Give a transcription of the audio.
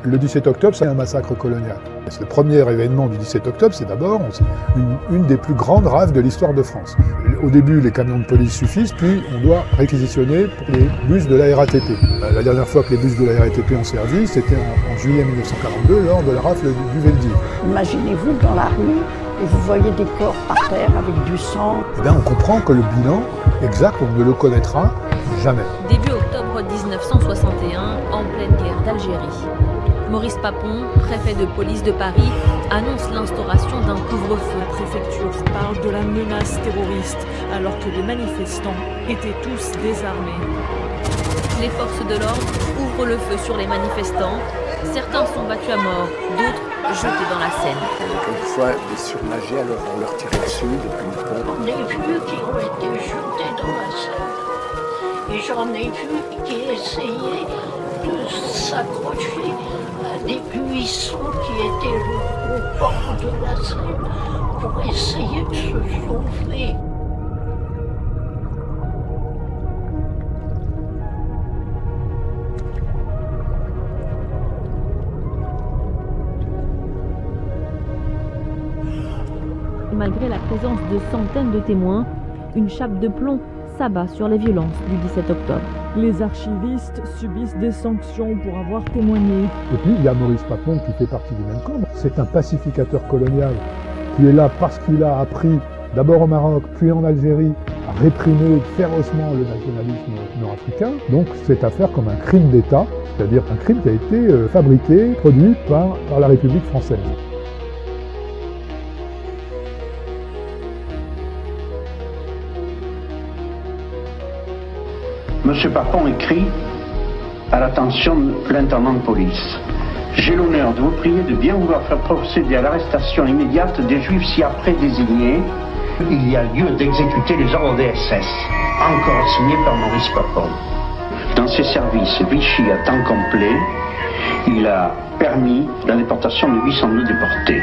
Le 17 octobre, c'est un massacre colonial. Le premier événement du 17 octobre, c'est d'abord une des plus grandes rafles de l'histoire de France. Au début, les camions de police suffisent, puis on doit réquisitionner pour les bus de la RATP. La dernière fois que les bus de la RATP ont servi, c'était en juillet 1942, lors de la rafle du Veldiv. Imaginez-vous dans la rue, et vous voyez des corps par terre avec du sang. Eh bien, on comprend que le bilan exact, on ne le connaîtra jamais. Début octobre 1961, en pleine guerre d'Algérie. Maurice Papon, préfet de police de Paris, annonce l'instauration d'un couvre-feu. La préfecture parle de la menace terroriste, alors que les manifestants étaient tous désarmés. Les forces de l'ordre ouvrent le feu sur les manifestants. Certains sont battus à mort, d'autres jetés dans la Seine. Quelquefois, des surnagés, alors on leur tirait dessus depuis le pont. J'en ai vu qui ont été jetés dans la Seine. Et j'en ai vu qui essayaient de s'accrocher à des buissons qui étaient au bord de la Seine pour essayer de se sauver. Malgré la présence de centaines de témoins, une chape de plomb s'abat sur les violences du 17 octobre. Les archivistes subissent des sanctions pour avoir témoigné. Et puis, il y a Maurice Papon qui fait partie du même camp. C'est un pacificateur colonial qui est là parce qu'il a appris, d'abord au Maroc, puis en Algérie, à réprimer férocement le nationalisme nord-africain. Donc, c'est à faire comme un crime d'État, c'est-à-dire un crime qui a été fabriqué, produit par la République française. Monsieur Papon écrit à l'attention de l'intendant de police. J'ai l'honneur de vous prier de bien vouloir faire procéder à l'arrestation immédiate des Juifs ci-après désignés. Il y a lieu d'exécuter les ordres des SS. Encore signé par Maurice Papon. Dans ses services Vichy à temps complet, il a permis la déportation de 802 déportés.